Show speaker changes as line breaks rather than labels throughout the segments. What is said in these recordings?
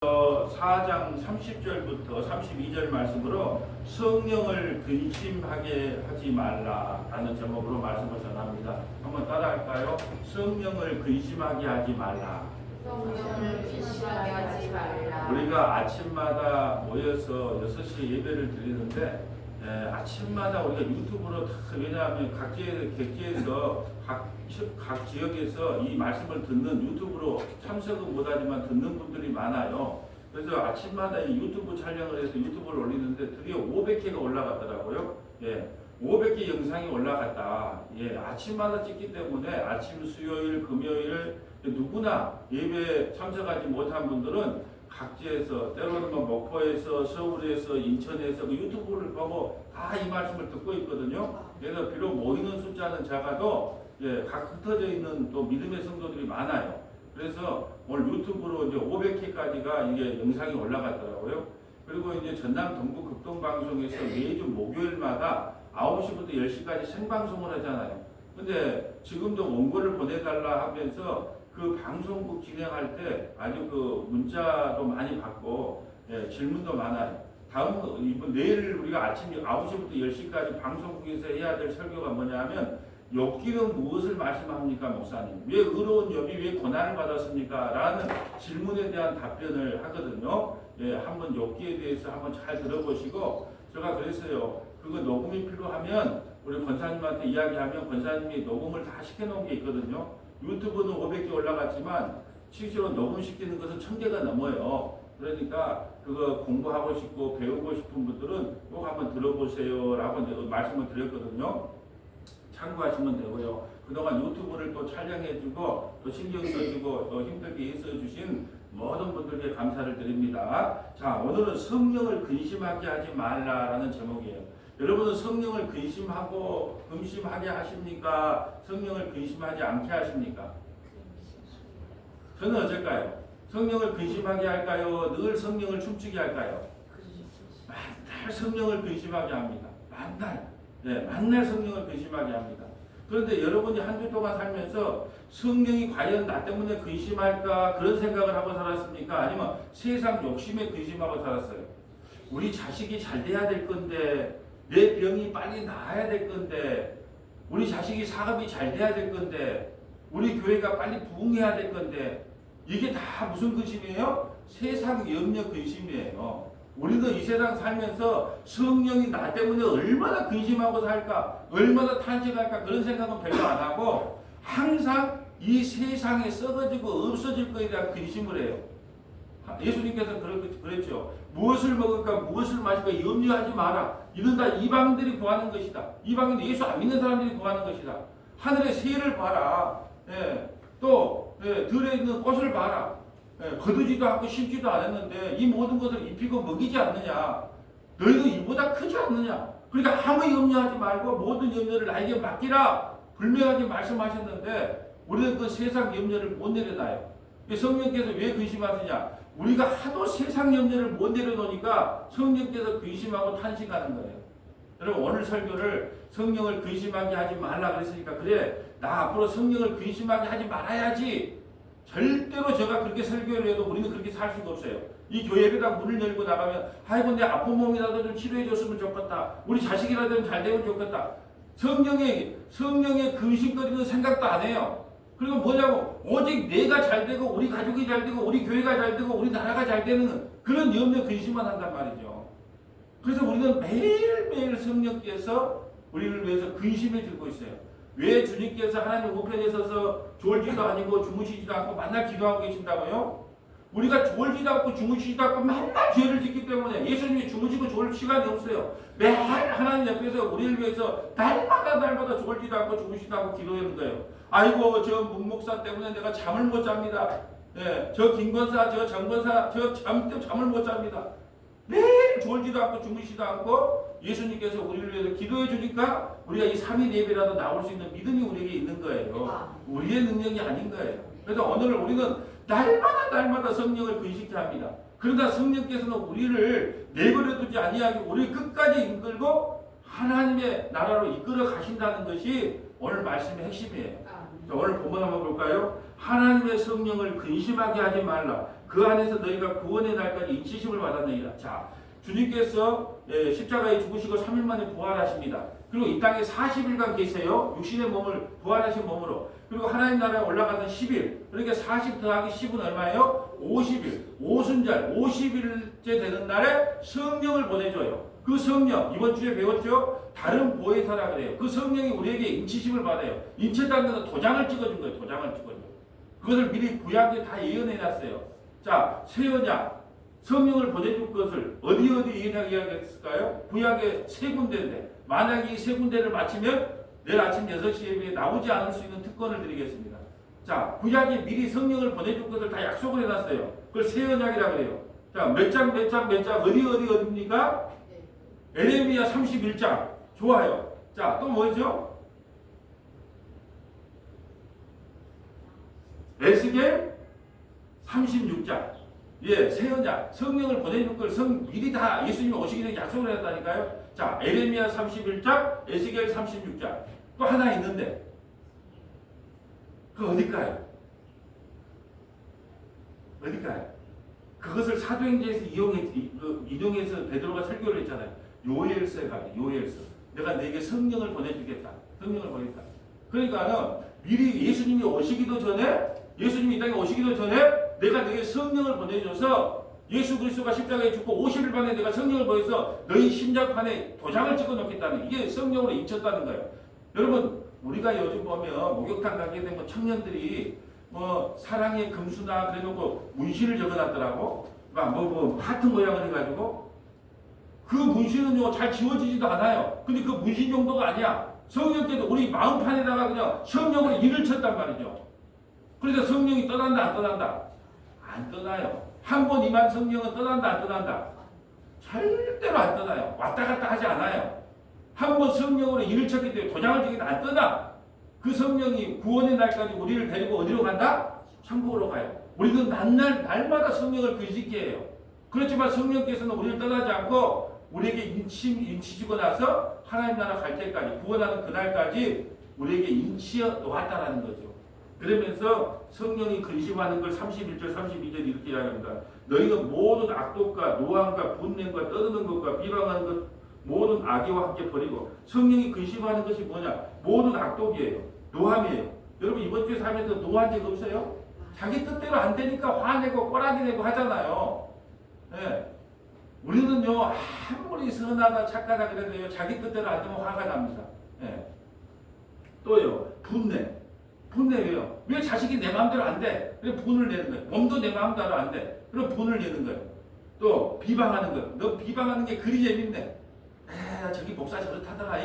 4장 30절부터 32절 말씀으로 성령을 근심하게 하지 말라라는 제목으로 말씀을 전합니다. 한번 따라할까요? 성령을 근심하게 하지 말라.
성령을 근심하게 하지 말라.
우리가 아침마다 모여서 6시에 예배를 드리는데 아침마다 우리가 유튜브로 다, 왜냐하면 각지에서 각 지역에서 이 말씀을 듣는 유튜브로 참석은 못하지만 듣는 분들이 많아요. 그래서 아침마다 이 유튜브 촬영을 해서 유튜브를 올리는데 드디어 500개가 올라갔더라고요. 500개 영상이 올라갔다. 아침마다 찍기 때문에 아침 수요일, 금요일 누구나 예배 참석하지 못한 분들은 각지에서 때로는 목포에서, 서울에서, 인천에서 그 유튜브를 보고 다 이 말씀을 듣고 있거든요. 그래서 비록 모이는 숫자는 작아도 각 흩어져 있는 또 믿음의 성도들이 많아요. 그래서 오늘 유튜브로 이제 500회까지가 이게 영상이 올라갔더라고요. 그리고 이제 전남 동부 극동 방송에서 매주 목요일마다 9시부터 10시까지 생방송을 하잖아요. 근데 지금도 원고를 보내달라 하면서 그 방송국 진행할 때 아주 그 문자도 많이 받고 질문도 많아요. 이번 내일 우리가 아침 9시부터 10시까지 방송국에서 해야 될 설교가 뭐냐면 욥기는 무엇을 말씀합니까 목사님? 왜 의로운 욥이 왜 고난을 받았습니까? 라는 질문에 대한 답변을 하거든요. 한번 욥기에 대해서 한번 잘 들어보시고 제가 그랬어요. 그거 녹음이 필요하면 우리 권사님한테 이야기하면 권사님이 녹음을 다 시켜놓은 게 있거든요. 유튜브는 500개 올라갔지만 실제로 녹음시키는 것은 1000개가 넘어요. 그러니까 그거 공부하고 싶고 배우고 싶은 분들은 꼭 한번 들어보세요 라고 말씀을 드렸거든요. 참고하시면 되고요. 그동안 유튜브를 또 촬영해주고 또 신경 써주고 또 힘들게 애써주신 모든 분들께 감사를 드립니다. 자, 오늘은 성령을 근심하게 하지 말라라는 제목이에요. 여러분은 성령을 근심하게 하십니까? 성령을 근심하지 않게 하십니까? 저는 어쩔까요? 성령을 근심하게 할까요? 늘 성령을 춤추게 할까요? 만날 성령을 근심하게 합니다. 만날 성령을 근심하게 합니다. 그런데 여러분이 한 주 동안 살면서 성령이 과연 나 때문에 근심할까 그런 생각을 하고 살았습니까? 아니면 세상 욕심에 근심하고 살았어요? 우리 자식이 잘 돼야 될 건데, 내 병이 빨리 나아야 될 건데, 우리 자식이 사업이 잘 돼야 될 건데, 우리 교회가 빨리 부흥해야 될 건데, 이게 다 무슨 근심이에요? 세상 염려 근심이에요. 우리도 이 세상 살면서 성령이 나 때문에 얼마나 근심하고 살까, 얼마나 탄식할까 그런 생각은 별로 안 하고 항상 이 세상에 썩어지고 없어질 것에 대한 근심을 해요. 예수님께서 그랬죠. 무엇을 먹을까 무엇을 마실까 염려하지 마라. 이는 다 이방인들이 구하는 것이다. 이방인들 예수 안 믿는 사람들이 구하는 것이다. 하늘의 새를 봐라. 또 들에 있는 꽃을 봐라. 거두지도 않고 심지도 않았는데 이 모든 것을 입히고 먹이지 않느냐. 너희도 이보다 크지 않느냐. 그러니까 아무 염려하지 말고 모든 염려를 나에게 맡기라. 분명하게 말씀하셨는데 우리는 그 세상 염려를 못 내려놔요. 성령께서 왜 근심하시냐. 우리가 하도 세상 염려를 못 내려놓으니까 성령께서 근심하고 탄식하는 거예요. 여러분 오늘 설교를 성령을 근심하게 하지 말라 그랬으니까 그래 나 앞으로 성령을 근심하게 하지 말아야지. 절대로 제가 그렇게 설교를 해도 우리는 그렇게 살 수가 없어요. 이 교회에다 문을 열고 나가면 아이고 내 아픈 몸이라도 좀 치료해 줬으면 좋겠다. 우리 자식이라도 잘 되면 좋겠다. 성령의 근심거리는 생각도 안 해요. 그리고 뭐냐고 오직 내가 잘 되고 우리 가족이 잘 되고 우리 교회가 잘 되고 우리 나라가 잘 되는 그런 염려 근심만 한단 말이죠. 그래서 우리는 매일매일 성령께서 우리를 위해서 근심해 주고 있어요. 왜 주님께서 하나님 우편에 서서 졸지도 아니고 주무시지도 않고 맨날 기도하고 계신다고요? 우리가 졸지도 않고 주무시지도 않고 맨날 죄를 짓기 때문에 예수님이 주무시고 졸 시간이 없어요. 매일 하나님 옆에서 우리를 위해서 날마다 졸지도 않고 주무시지도 않고 기도하는 거예요. 아이고 저 문목사 때문에 내가 잠을 못 잡니다. 저 김권사 저 정권사 저 잠을 못 잡니다. 매일 졸지도 않고 주무시지도 않고 예수님께서 우리를 위해서 기도해 주니까 우리가 이 3일 예배라도 나올 수 있는 믿음이 우리에게 있는 거예요. 우리의 능력이 아닌 거예요. 그래서 오늘 우리는 날마다 성령을 근심케 합니다. 그러나 성령께서는 우리를 내버려 두지 아니하고 우리를 끝까지 이끌고 하나님의 나라로 이끌어 가신다는 것이 오늘 말씀의 핵심이에요. 오늘 본문 한번 볼까요? 하나님의 성령을 근심하게 하지 말라. 그 안에서 너희가 구원의 날까지 인치심을 받았느니라. 자, 주님께서 십자가에 죽으시고 3일 만에 부활하십니다. 그리고 이 땅에 40일간 계세요. 육신의 몸을 부활하신 몸으로. 그리고 하나님 나라에 올라가던 10일. 그러니까 40 더하기 10은 얼마예요? 50일. 오순절 50일째 되는 날에 성령을 보내줘요. 그 성령 이번 주에 배웠죠? 다른 보혜사라 그래요. 그 성령이 우리에게 인치심을 받아요. 인쳤다는 것은 도장을 찍어준 거예요. 도장을 찍어줘. 그것을 미리 구약에 다 예언해놨어요. 자, 새 언약 성령을 보내줄 것을 어디 이야기했을까요? 구약의 세 군데인데 만약에 이 세 군데를 마치면 내일 아침 6시 예배에 나오지 않을 수 있는 특권을 드리겠습니다. 자, 구약에 미리 성령을 보내줄 것을 다 약속을 해놨어요. 그걸 새 언약이라고 해요. 자, 몇 장 어디입니까? 에레미야 31장. 좋아요. 자, 또 뭐죠? 에스겔 36장. 예, 새 언약. 성령을 보내줄 걸 미리 다 예수님이 오시기 전에 약속을 했다니까요. 자, 에레미야 31장, 에스겔 36장. 또 하나 있는데 그 어딜까요? 그것을 사도행전에서 인용해서 베드로가 설교를 했잖아요. 요엘서가 요엘서. 내가 너에게 성령을 보내주겠다. 성령을 보내겠다. 그러니까는 미리 예수님이 이 땅에 오시기도 전에 내가 너에게 성령을 보내줘서 예수 그리스도가 십자가에 죽고 50일 만에 내가 성령을 보여서 너희 심장판에 도장을 찍어 놓겠다는 이게 성령으로 인쳤다는 거예요. 여러분 우리가 요즘 보면 목욕탕 가게 되면 청년들이 뭐 사랑의 금수나 그래놓고 문신을 적어놨더라고. 뭐 하트 모양을 해가지고 그 문신은요 잘 지워지지도 않아요. 근데 그 문신 정도가 아니야. 성령께도 우리 마음판에다가 그냥 성령으로 인을 쳤단 말이죠. 그래서 성령이 떠난다 안 떠난다? 안 떠나요. 한 번 임한 성령은 떠난다 안 떠난다? 절대로 안 떠나요. 왔다 갔다 하지 않아요. 한 번 성령으로 인을 쳤기 때문에 도장을 찍기도 안 떠나. 그 성령이 구원의 날까지 우리를 데리고 어디로 간다? 천국으로 가요. 우리는 날마다 성령을 근심케 해요. 그렇지만 성령께서는 우리를 떠나지 않고 우리에게 인치지고 나서 하나님 나라 갈 때까지 구원하는 그날까지 우리에게 인치어 놓았다라는 거죠. 그러면서 성령이 근심하는 걸 31절 32절 이렇게 이야기합니다. 너희는 모든 악독과 노함과 분냄과 떠드는 것과 비방하는 것 모든 악의와 함께 버리고. 성령이 근심하는 것이 뭐냐? 모든 악독이에요. 노함이에요. 여러분 이번 주에 살면서 노한 적 없어요? 자기 뜻대로 안 되니까 화내고 꼬라지 내고 하잖아요. 네. 우리는요 아무리 선하다 착하다 그래도요 자기 뜻대로 안 되면 화가 납니다. 네. 또요 분내요. 왜 자식이 내 마음대로 안 돼? 그래 분을 내는 거예요. 몸도 내 마음대로 안 돼. 그럼 분을 내는 거예요. 또 비방하는 거예요. 너 비방하는 게 그리 재밌네. 저기 목사 저렇다더라.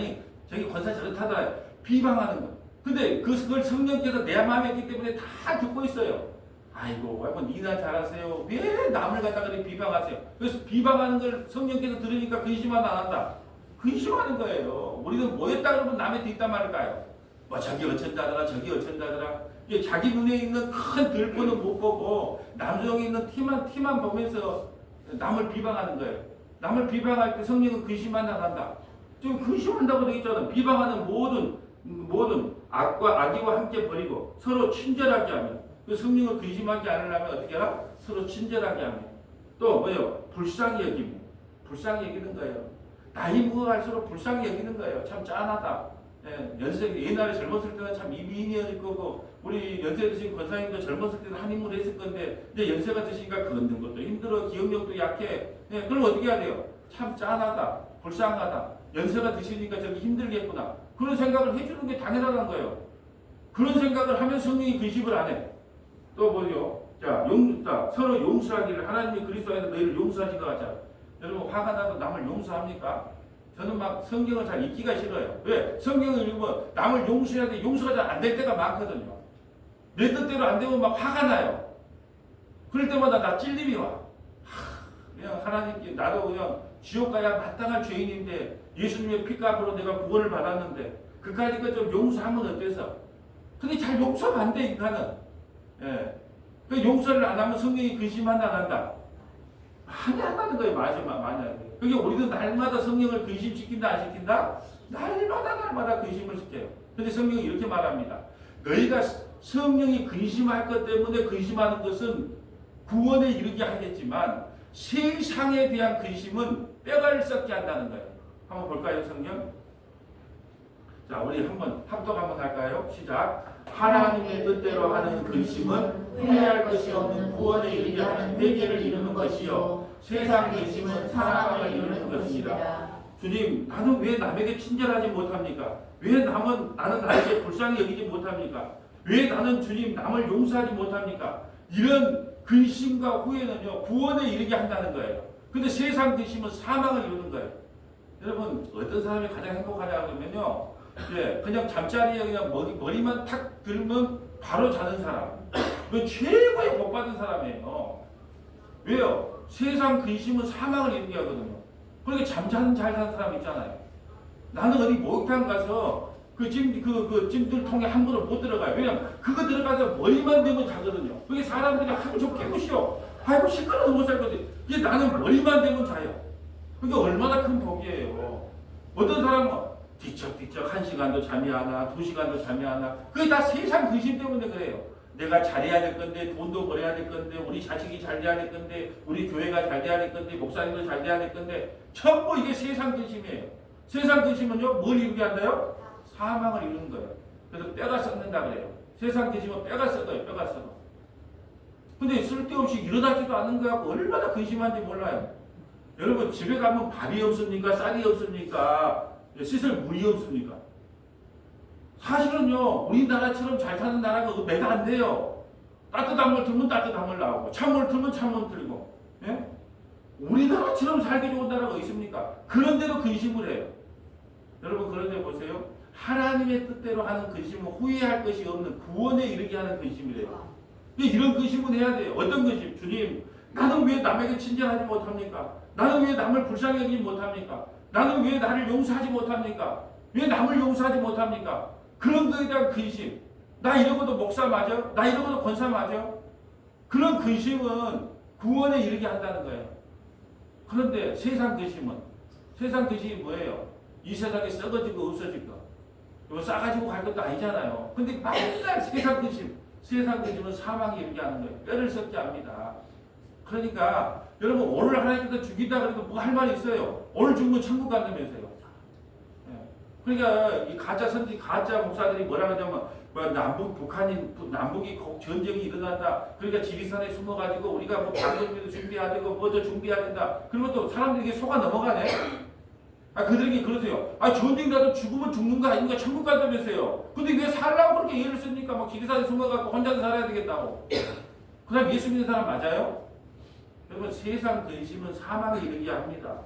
저기 권사 저렇다더라. 비방하는 거. 근데 그걸 성령께서 내 마음에 있기 때문에 다 듣고 있어요. 아이고 니나 잘하세요. 왜 남을 갖다가 비방하세요? 그래서 비방하는 걸 성령께서 들으니까 근심하면 안 한다. 근심하는 거예요. 우리는 뭐 했다 그러면 남의 뒷담 말까요? 뭐 저기 어쩐다더라 저기 어쩐다더라. 자기 눈에 있는 큰 들보는 못 보고 남성에 있는 티만 보면서 남을 비방하는 거예요. 남을 비방할 때 성령은 근심한다 한다. 지금 근심한다고 되어 있잖아. 비방하는 모든 악과 악의와 함께 버리고 서로 친절하게 하며. 그 성령을 근심하지 않으려면 어떻게 하라? 서로 친절하게 하며. 또 뭐요? 불쌍히 여기는 거예요. 나이 먹어갈수록 불쌍히 여기는 거예요. 참 짠하다. 옛날에 젊었을 때는 참 미인이었을 거고 우리 연세 드신 권사님도 젊었을 때는 한 인물 했을 건데 이제 연세가 드시니까 걷는 것도 힘들어 기억력도 약해. 그럼 어떻게 해야 돼요? 참 짠하다. 불쌍하다. 연세가 드시니까 저기 힘들겠구나. 그런 생각을 해주는 게 당연하다는 거예요. 그런 생각을 하면 성령이 근심을 안 해. 또 뭐죠? 자, 서로 용서하기를 하나님이 그리스도 안에서 너희를 용서하신 것 같잖아. 여러분 화가 나도 남을 용서합니까? 저는 막 성경을 잘 읽기가 싫어요. 왜? 성경을 읽으면 남을 용서해야 돼. 용서가 잘 안 될 때가 많거든요. 내 뜻대로 안 되면 막 화가 나요. 그럴 때마다 나 찔림이 와. 그냥 하나님께 나도 그냥 지옥 가야 마땅한 죄인인데 예수님의 피값으로 내가 구원을 받았는데 그까짓 거 좀 용서하면 어때서? 근데 잘 용서가 안 돼 인간은. 그 용서를 안 하면 성령이 근심한다 안 한다. 많이 한다는 거예요. 많이. 그게 우리도 날마다 성령을 근심시킨다 안 시킨다? 날마다 근심을 시켜요. 근데 성령이 이렇게 말합니다. 너희가 성령이 근심할 것 때문에 근심하는 것은 구원에 이르게 하겠지만 세상에 대한 근심은 뼈가를 썩게 한다는 거예요. 한번 볼까요, 성경? 자, 우리 한번 합독 한번 할까요? 시작. 하나님의 뜻대로 하는 근심은 후회할 것이 없는 구원에 이르게 하는 회개를 이루는 것이요 세상 근심은 사랑을 이루는 것이니라. 주님, 나는 왜 남에게 친절하지 못합니까? 왜 나는 나에게 불쌍히 여기지 못합니까? 왜 나는 주님 남을 용서하지 못합니까? 이런 근심과 후회는요 구원에 이르게 한다는 거예요. 근데 세상 근심은 사망을 이루는 거예요. 여러분, 어떤 사람이 가장 행복하냐 그러면요, 그냥 잠자리에 그냥 머리만 탁 들면 바로 자는 사람, 그 최고의 복 받은 사람이에요. 왜요? 세상 근심은 사망을 이루게 하거든요. 그러니까 잠자는 잘 사는 사람 있잖아요. 나는 어디 목욕탕 가서 그 찜들통에 함부로 못 들어가요. 왜냐면 그거 들어가서 머리만 대면 자거든요. 그게 사람들이 하루 좀 깨우시오. 아이고 시끄러워서 못 살거든. 이게 나는 머리만 대면 자요. 그게 얼마나 큰 복이에요. 어떤 사람은 뒤척뒤척 1시간도 잠이 안 와, 2시간도 잠이 안 와. 그게 다 세상 근심 때문에 그래요. 내가 잘해야 될 건데, 돈도 벌어야 될 건데, 우리 자식이 잘 돼야 될 건데, 우리 교회가 잘 돼야 될 건데, 목사님도 잘 돼야 될 건데, 전부 이게 세상 근심이에요. 세상 근심은요, 뭘 이루게 한다요? 사망을 이루는 거예요. 그래서 뼈가 썩는다 그래요. 세상 근심은 뼈가 썩어요, 뼈가 썩어. 근데 쓸데없이 일어나지도 않는 거하고 얼마나 근심한지 몰라요. 여러분, 집에 가면 밥이 없습니까? 쌀이 없습니까? 씻을 물이 없습니까? 사실은요, 우리나라처럼 잘 사는 나라가 매가 안 돼요. 따뜻한 물 틀면 따뜻한 물 나오고, 찬물 틀면 찬물 틀고, 예? 우리나라처럼 살기 좋은 나라가 있습니까? 그런데도 근심을 해요. 여러분, 그런데 보세요. 하나님의 뜻대로 하는 근심은 후회할 것이 없는 구원에 이르게 하는 근심이래요. 이런 근심은 해야 돼요. 어떤 근심? 주님, 나는 왜 남에게 친절하지 못합니까? 나는 왜 남을 불쌍히 여기지 못합니까? 나는 왜 나를 용서하지 못합니까? 왜 남을 용서하지 못합니까? 그런 거에 대한 근심. 나 이러고도 목사 맞아? 나 이러고도 권사 맞아? 그런 근심은 구원에 이르게 한다는 거예요. 그런데 세상 근심이 뭐예요? 이 세상에 썩어지고 없어질 거. 이거 싸가지고 갈 것도 아니잖아요. 근데 맨날 세상 근심은 사망에 이르게 하는 거예요. 뼈를 썩게 합니다. 그러니까 여러분, 오늘 하나님께서 죽인다 그래도 뭐 할 말이 있어요. 오늘 죽으면 천국 간다면서요. 그러니까 이 가짜 목사들이 뭐라 하냐면 남북이 전쟁이 일어난다. 그러니까 지리산에 숨어가지고 우리가 뭐 방송비도 준비해야 되고 뭐저 준비해야 된다. 그러면 또 사람들에게 속아 넘어가네. 그들에게 그러세요. 전쟁 나도 죽으면 죽는 거 아닌가? 천국 간다면서요. 근데 왜 살라고 그렇게 예를 씁니까? 막 지리산에 숨어가지고 혼자서 살아야 되겠다고. 그 사람 예수 믿는 사람 맞아요? 여러분, 세상 근심은 사망에 이르게 합니다.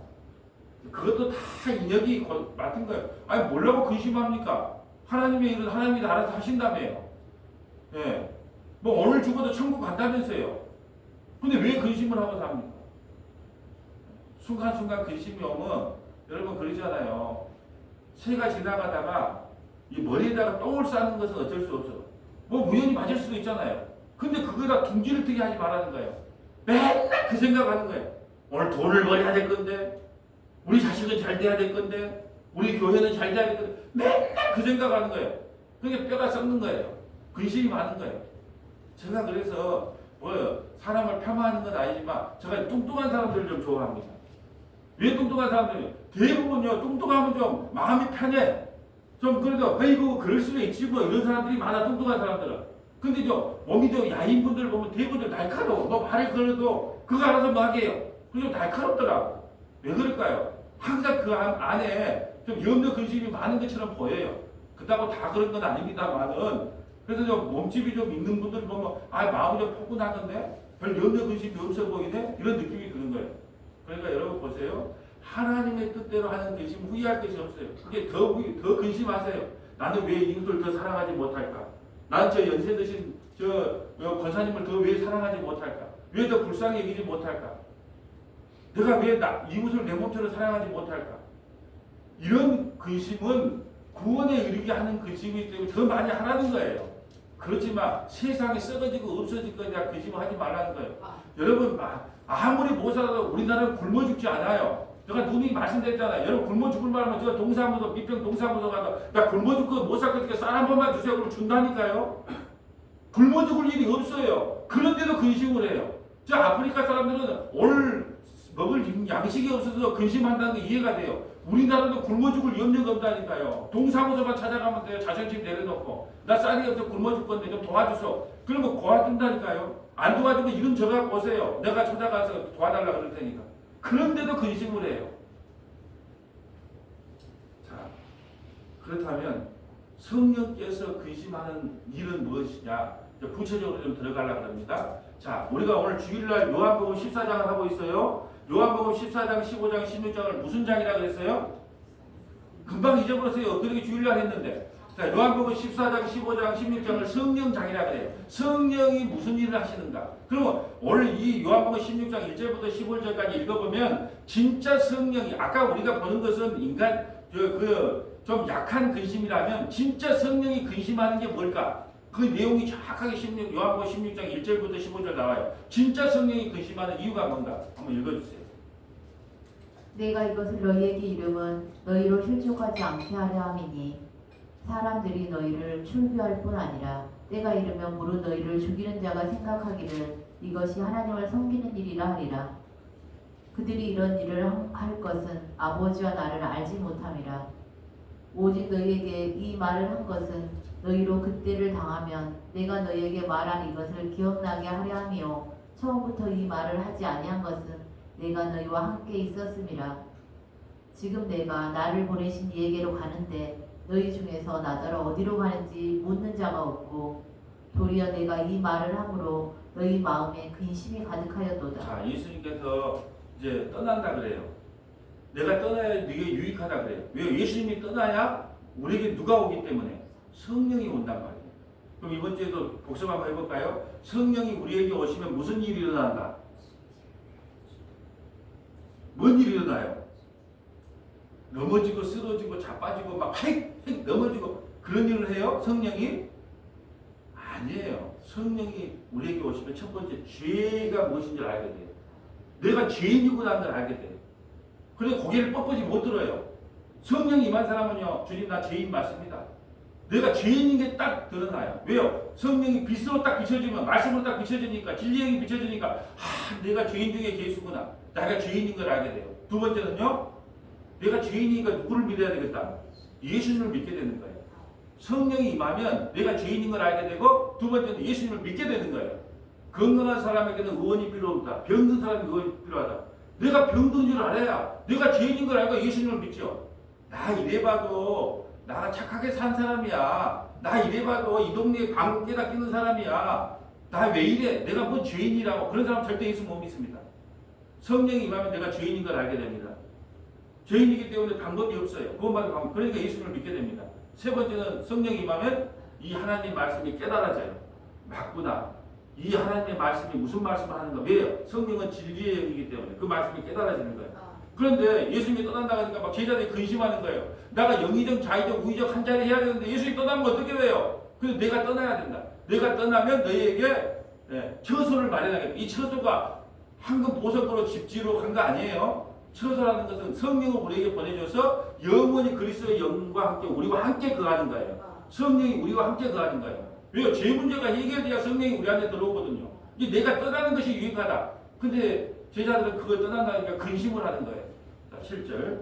그것도 다 인력이 맡은 거예요. 뭐라고 근심합니까? 하나님의 일은 하나님이 알아서 하신다며요. 예. 뭐 오늘 죽어도 천국 간다면서요. 근데 왜 근심을 하고 삽니까? 순간순간 근심이 오면 여러분 그러잖아요. 새가 지나가다가 이 머리에다가 똥을 싸는 것은 어쩔 수 없어. 뭐 우연히 맞을 수도 있잖아요. 근데 그거다 둥지를 트게 하지 말라는 거예요. 맨날 그 생각하는 거예요. 오늘 돈을 벌어야 될 건데, 우리 자식은 잘 돼야 될 건데, 우리 교회는 잘 돼야 될 건데, 맨날 그 생각하는 거예요. 그게 뼈가 썩는 거예요. 근심이 많은 거예요. 제가 그래서 사람을 폄하하는 건 아니지만 제가 뚱뚱한 사람들을 좀 좋아합니다. 왜 뚱뚱한 사람들이? 대부분요, 뚱뚱하면 좀 마음이 편해. 좀 그래도 아이고 그럴 수도 있지 뭐 이런 사람들이 많아, 뚱뚱한 사람들은. 근데 몸이 야인 분들 보면 대부분 날카로워. 뭐 말을 걸어도 그거 알아서 뭐 하게요. 그게 날카롭더라고. 왜 그럴까요? 항상 그 안에 좀 염려 근심이 많은 것처럼 보여요. 그렇다고 다 그런 건 아닙니다만은, 그래서 좀 몸집이 좀 있는 분들 보면 마음이 좀 포근하던데 별 염려 근심이 없어 보이네, 이런 느낌이 드는 거예요. 그러니까 여러분 보세요. 하나님의 뜻대로 하는 근심 후회할 것이 없어요. 그게 더 근심하세요. 나는 왜 이웃을 더 사랑하지 못할까? 나는 저 연세 드신 권사님을 더 왜 사랑하지 못할까? 왜 더 불쌍히 여기지 못할까? 내가 왜 이웃을 내 몸처럼 사랑하지 못할까? 이런 근심은 구원에 이르게 하는 근심이기 때문에 더 많이 하라는 거예요. 그렇지만 세상이 썩어지고 없어질 거냐 근심을 하지 말라는 거예요. 여러분, 아무리 못 살아도 우리나라는 굶어 죽지 않아요. 제가 누님이 말씀드렸잖아요. 여러분, 굶어 죽을 말하면 제가 동사무소, 밑병 동사무소 가서 나 굶어 죽고 못 살 거니까 쌀 한 번만 주세요. 그러면 준다니까요. 굶어 죽을 일이 없어요. 그런데도 근심을 해요. 저 아프리카 사람들은 오늘 먹을 양식이 없어서 근심한다는 게 이해가 돼요. 우리나라도 굶어 죽을 염려가 없다니까요. 동사무소만 찾아가면 돼요. 자존심 내려놓고. 나 쌀이 없어 굶어 죽 건데 좀 도와주소. 그러면 도와준다니까요. 안 도와주면 이름 적어갖고 오세요. 내가 찾아가서 도와달라 그럴 테니까. 그런데도 근심을 해요. 자, 그렇다면 성령께서 근심하는 일은 무엇이냐? 구체적으로 좀 들어가려고 합니다. 자, 우리가 오늘 주일날 요한복음 14장을 하고 있어요. 요한복음 14장, 15장, 16장을 무슨 장이라고 그랬어요? 금방 잊어버렸어요. 그렇게 주일날 했는데. 자, 요한복음 14장, 15장, 16장을 성령장이라고 그래요. 성령이 무슨 일을 하시는가? 그러면 오늘 이 요한복음 16장 1절부터 15절까지 읽어보면 진짜 성령이 아까 우리가 보는 것은 인간 좀 약한 근심이라면 진짜 성령이 근심하는 게 뭘까? 그 내용이 정확하게 요한복음 16장 1절부터 15절 나와요. 진짜 성령이 근심하는 이유가 뭔가? 한번 읽어주세요.
내가 이것을 너희에게 이름은 너희로 실족하지 않게 하려 함이니 사람들이 너희를 출교할 뿐 아니라 때가 이르면 무릇 너희를 죽이는 자가 생각하기를 이것이 하나님을 섬기는 일이라 하리라. 그들이 이런 일을 할 것은 아버지와 나를 알지 못함이라. 오직 너희에게 이 말을 한 것은 너희로 그때를 당하면 내가 너희에게 말한 이것을 기억나게 하려 함이요 처음부터 이 말을 하지 아니한 것은 내가 너희와 함께 있었음이라. 지금 내가 나를 보내신 이에게로 가는데 너희 중에서 나더러 어디로 가는지 묻는 자가 없고 도리어 내가 이 말을 함으로 너희 마음에 근심이 가득하였도다.
자, 예수님께서 이제 떠난다 그래요. 내가 떠나야 네게 유익하다 그래요. 왜? 예수님이 떠나야 우리에게 누가 오기 때문에 성령이 온단 말이에요. 그럼 이번 주에도 복습 한번 해볼까요? 성령이 우리에게 오시면 무슨 일이 일어난다? 뭔 일이 일어나요? 넘어지고 쓰러지고 자빠지고 막 휙 넘어지고 그런 일을 해요? 성령이? 아니에요. 성령이 우리에게 오시면 첫 번째 죄가 무엇인지 알게 돼요. 내가 죄인이구나 걸 알게 돼요. 그래서 고개를 뻣뻣이 못 들어요. 성령이 임한 사람은요, 주님 나 죄인 맞습니다. 내가 죄인인 게 딱 드러나요. 왜요? 성령이 빛으로 딱 비춰지면, 말씀으로 딱 비춰지니까, 진리의 힘이 비춰지니까, 내가 죄인 중에 예수구나. 내가 죄인인 걸 알게 돼요. 두 번째는요, 내가 죄인이니까 누구를 믿어야 되겠다? 예수님을 믿게 되는 거예요. 성령이 임하면 내가 죄인인 걸 알게 되고, 두 번째는 예수님을 믿게 되는 거예요. 건강한 사람에게는 의원이 필요 없다. 병든 사람이 의원이 필요하다. 내가 병든 줄 알아야 내가 죄인인 걸 알고 예수님을 믿죠. 나 이래봐도 나가 착하게 산 사람이야. 나 이래봐도 이 동네에 방금 깨닫 끼는 사람이야. 나 왜 이래? 내가 뭔 죄인이라고. 그런 사람 절대 예수 못 믿습니다. 성령이 임하면 내가 죄인인 걸 알게 됩니다. 죄인이기 때문에 방법이 없어요. 그것만 방법. 그러니까 예수님을 믿게 됩니다. 세 번째는 성령이 임하면 이 하나님 말씀이 깨달아져요. 맞구나. 이 하나님의 말씀이 무슨 말씀을 하는가? 왜요? 성령은 진리의 영이기 때문에 그 말씀이 깨달아지는 거예요. 그런데 예수님이 떠난다고 하니까 막 제자들이 근심하는 거예요. 내가 영의적, 자의적, 우의적 한 자리 해야 되는데 예수님이 떠나면 어떻게 해요? 그래서 내가 떠나야 된다. 내가 떠나면 너희에게 처소를 마련하겠다. 이 처소가 황금 보석으로 집지로 한 거 아니에요. 처소라는 것은 성령을 우리에게 보내줘서 영원히 그리스도의 영과 함께 우리와 함께 거하는 거예요. 성령이 우리와 함께 거하는 거예요. 왜요? 죄 문제가 해결돼야 성령이 우리한테 들어오거든요. 이제 내가 떠나는 것이 유익하다. 근데 제자들은 그걸 떠난다니까 근심을 하는 거예요. 자, 7절.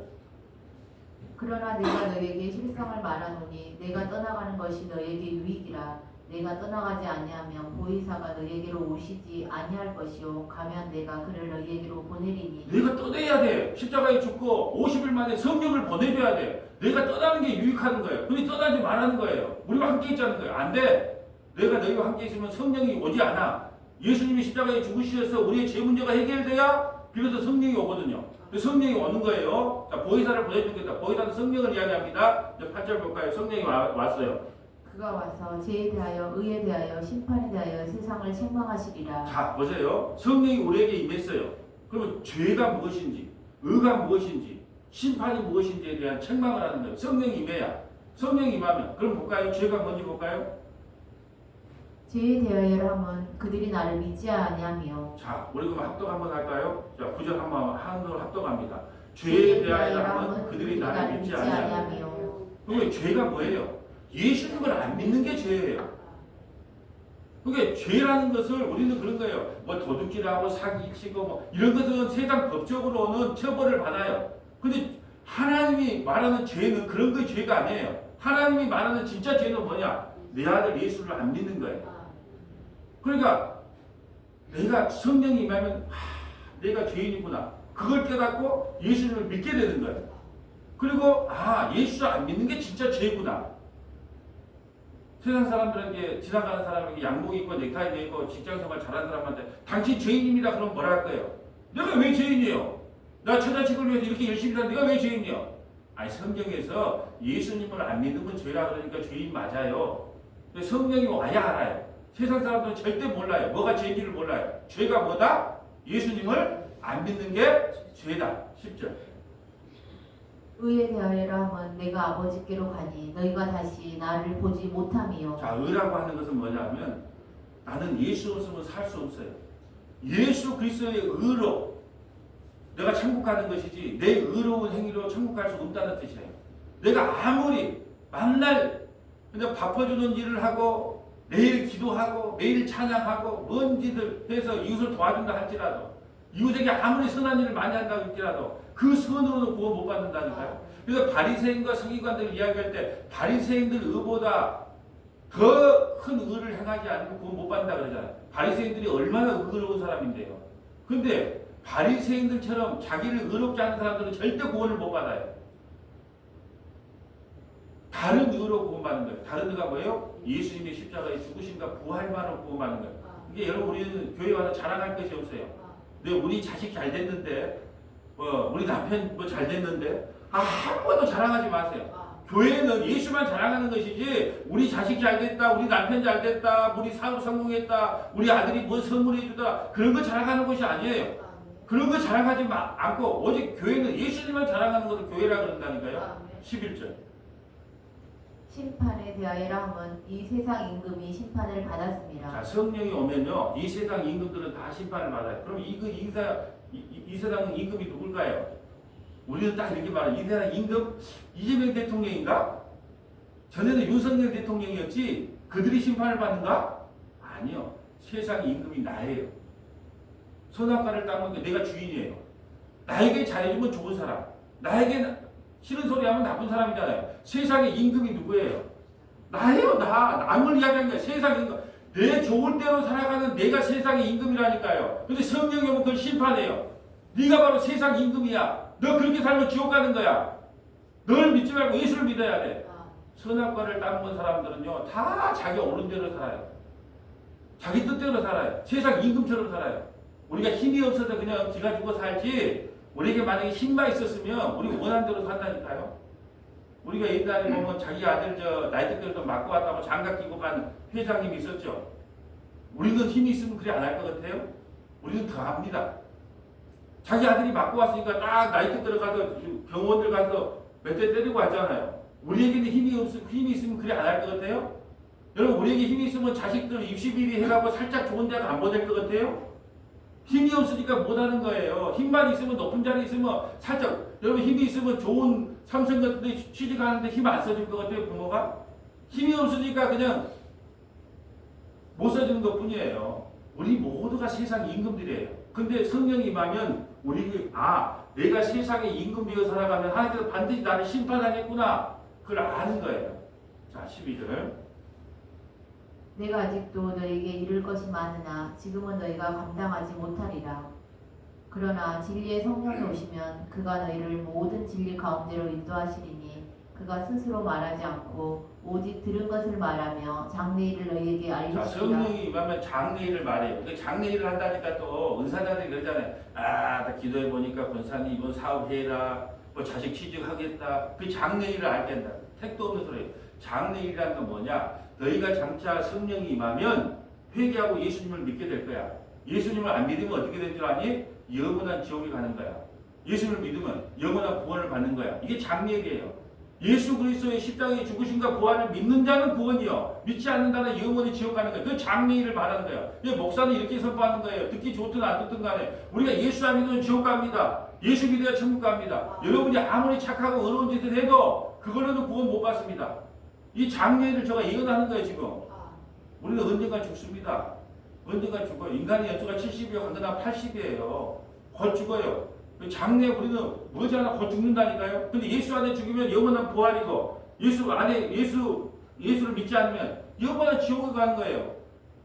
그러나 내가 너희에게 실상을 말하노니 내가 떠나가는 것이 너희에게 유익이라. 내가 떠나가지 아니하면 보혜사가 너희에게로 오시지 아니할 것이요 가면 내가 그를 너희에게로 보내리니.
내가 떠내야 돼. 십자가에 죽고 50일 만에 성령을 보내줘야 돼. 내가 떠나는 게 유익한 거예요. 근데 떠나지 말라는 거예요. 우리와 함께 있자는 거예요. 안 돼. 내가 너희와 함께 있으면 성령이 오지 않아. 예수님이 십자가에 죽으셔서 우리의 죄 문제가 해결돼야 비로소 성령이 오거든요. 성령이 오는 거예요. 자, 보혜사를 보내주겠다. 보혜사는 성령을 이야기합니다. 8절 볼까요? 성령이 왔어요.
그가 와서 죄에 대하여 의에 대하여 심판에 대하여 세상을 책망하시리라.
자, 보세요. 성령이 우리에게 임했어요. 그러면 죄가 무엇인지, 의가 무엇인지, 심판이 무엇인지에 대한 책망을 하는 거예요. 성령이 임해야. 성령이 임하면. 그럼 볼까요? 죄가 뭔지 볼까요?
죄에 대하여 함은 그들이 나를 믿지 아니하며.
자, 우리 그럼 합독 한번 할까요? 자, 9절 한번 한으로 합독합니다. 죄에 대하여 함은 그들이 나를 믿지 아니하며. 그럼 죄가 뭐예요? 예수님을 안 믿는 게 죄예요. 그게 죄라는 것을 우리는 그런 거예요. 뭐 도둑질하고 사기치고 뭐 이런 것은 세상 법적으로는 처벌을 받아요. 근데 하나님이 말하는 죄는 그런 거 죄가 아니에요. 하나님이 말하는 진짜 죄는 뭐냐? 내 아들 예수를 안 믿는 거예요. 그러니까 내가 성령이 임하면 내가 죄인이구나. 그걸 깨닫고 예수를 믿게 되는 거예요. 그리고 예수를 안 믿는 게 진짜 죄구나. 세상 사람들에게 지나가는 사람에게 양복 입고 넥타이 메고 직장생활 잘하는 사람한테 당신 죄인입니다. 그럼 뭐라 할 거예요? 내가 왜 죄인이에요? 나 처자식을 위해서 이렇게 열심히 사는 내가 왜 죄인이요? 아니 성경에서 예수님을 안 믿는 건 죄라 그러니까 죄인 맞아요. 성령이 와야 알아요. 세상 사람들은 절대 몰라요. 뭐가 죄인지를 몰라요. 죄가 뭐다? 예수님을 안 믿는 게 죄다. 10절.
의에 대하여라 하면 내가 아버지께로 가니 너희가 다시 나를 보지 못함이요.
자, 의라고 하는 것은 뭐냐면 나는 예수 없으면 살 수 없어요. 예수 그리스도의 의로 내가 천국 가는 것이지 내 의로운 행위로 천국 갈 수 없다는 뜻이에요. 내가 아무리 만날 그냥 바빠주는 일을 하고 매일 기도하고 매일 찬양하고 뭔 짓을 해서 이웃을 도와준다 할지라도 이웃에게 아무리 선한 일을 많이 한다고 할지라도 그 선으로는 구원 못 받는다니까요. 그래서 바리새인과 서기관들 이야기할 때 바리새인들 의보다 더 큰 의를 행하지 않고 구원 못 받는다 그러잖아요. 바리새인들이 얼마나 의로운 사람인데요. 근데 바리새인들처럼 자기를 의롭지 않은 사람들은 절대 구원을 못 받아요. 다른 의로 구원받는 거예요. 다른 의가 뭐예요? 예수님의 십자가에 죽으심과 부활만으로 구원받는 거예요. 이게 여러분 우리는 교회 와서 자랑할 것이 없어요. 근데 우리 자식 잘 됐는데 우리 남편 뭐 잘 됐는데 한 번도 자랑하지 마세요. 교회는 예수만 자랑하는 것이지 우리 자식 잘 됐다, 우리 남편 잘 됐다, 우리 사업 성공했다, 우리 아들이 뭐 선물해 주다 그런 거 자랑하는 것이 아니에요. 그런 거 자랑하지 않고 오직 교회는 예수님만 자랑하는 것을 교회라 그런다니까요. 11절.
심판에 대하여라 하면 이 세상 임금이 심판을 받았습니다.
자, 성령이 오면요 이 세상 임금들은 다 심판을 받아요. 그럼 이 세상 임금이 누굴까요? 우리는 딱 이렇게 말해요. 이 세상 임금 이재명 대통령인가? 전에는 윤석열 대통령이었지 그들이 심판을 받는가? 아니요. 세상 임금이 나예요. 선악과를 따먹는 게 내가 주인이에요. 나에게 잘해주면 좋은 사람, 나에게 싫은 소리 하면 나쁜 사람이잖아요. 세상의 임금이 누구예요? 나예요. 남을 이야기하는 거예요. 세상 임금. 내 좋을 대로 살아가는 내가 세상의 임금이라니까요. 근데 성령이 오면 그걸 심판해요. 네가 바로 세상 임금이야. 너 그렇게 살면 지옥 가는 거야. 널 믿지 말고 예수를 믿어야 돼. 선악과를 따먹은 사람들은요 다 자기 옳은 대로 살아요. 자기 뜻대로 살아요. 세상 임금처럼 살아요. 우리가 힘이 없어서 그냥 지가 죽어 살지 우리에게 만약에 힘만 있었으면 우리 원하는 대로 산다니까요. 우리가 옛날에 보면 자기 아들 나이 때도 맞고 왔다고 장갑 끼고 간 회장님이 있었죠. 우리는 힘이 있으면 그래 안 할 것 같아요? 우리는 더 합니다. 자기 아들이 맞고 왔으니까 딱 나이트 들어가서 병원들 가서 몇 대 때리고 왔잖아요. 우리에게는 힘이 있으면 그래 안 할 것 같아요? 여러분 우리에게 힘이 있으면 자식들 입시비리 해가고 살짝 좋은 데가 안 보낼 것 같아요? 힘이 없으니까 못하는 거예요. 힘만 있으면 높은 자리 있으면 살짝 여러분 힘이 있으면 좋은 삼성 같은 데 취직하는데 힘 안 써줄 것 같아요 부모가? 힘이 없으니까 그냥 못 써주는 것 뿐이에요. 우리 모두가 세상 임금들이에요. 근데 성령이 임하면 우리 내가 세상에 임금되어 살아가면 하나님께서 반드시 나를 심판하겠구나 그걸 아는 거예요. 자 12절.
내가 아직도 너에게 이룰 것이 많으나 지금은 너희가 감당하지 못하리라. 그러나 진리의 성령이 오시면 그가 너희를 모든 진리 가운데로 인도하시리니 그가 스스로 말하지 않고 오직 들은 것을 말하며 장래일을 너희에게
자,
알리시리라.
성령이 임하면 장래일을 말해요. 장래일을 한다니까 또 은사자들이 그러잖아요. 나 기도해 보니까 권사님 이번 사업해라, 뭐 자식 취직하겠다. 그 장래일을 알겠다. 택도 없는 소리예요. 장래일이라는 건 뭐냐? 너희가 장차 성령이 임하면 회개하고 예수님을 믿게 될 거야. 예수님을 안 믿으면 어떻게 될 줄 아니? 영원한 지옥에 가는 거야. 예수님을 믿으면 영원한 구원을 받는 거야. 이게 장래일이에요. 예수 그리스도의 십자가의 죽으심과 부활을 믿는 자는 구원이요. 믿지 않는 자는 영원히 지옥 가는 거예요. 그 장래일을 말하는 거예요. 목사는 이렇게 선포하는 거예요. 듣기 좋든 안 듣든 간에 우리가 예수 안 믿으면 지옥 갑니다. 예수 믿어야 천국 갑니다. 여러분이 아무리 착하고 어려운 짓을 해도 그걸로는 구원 못 받습니다. 이 장래일을 제가 예언하는 거예요 지금. 우리는 언젠가 죽습니다. 언젠가 죽어요. 인간의 연수가 70이요, 강건한 80이에요. 곧 죽어요. 장래 우리는 머지않아 곧 죽는다니까요. 근데 예수 안에 죽으면 영원한 부활이고, 예수를 믿지 않으면 영원한 지옥에 가는 거예요.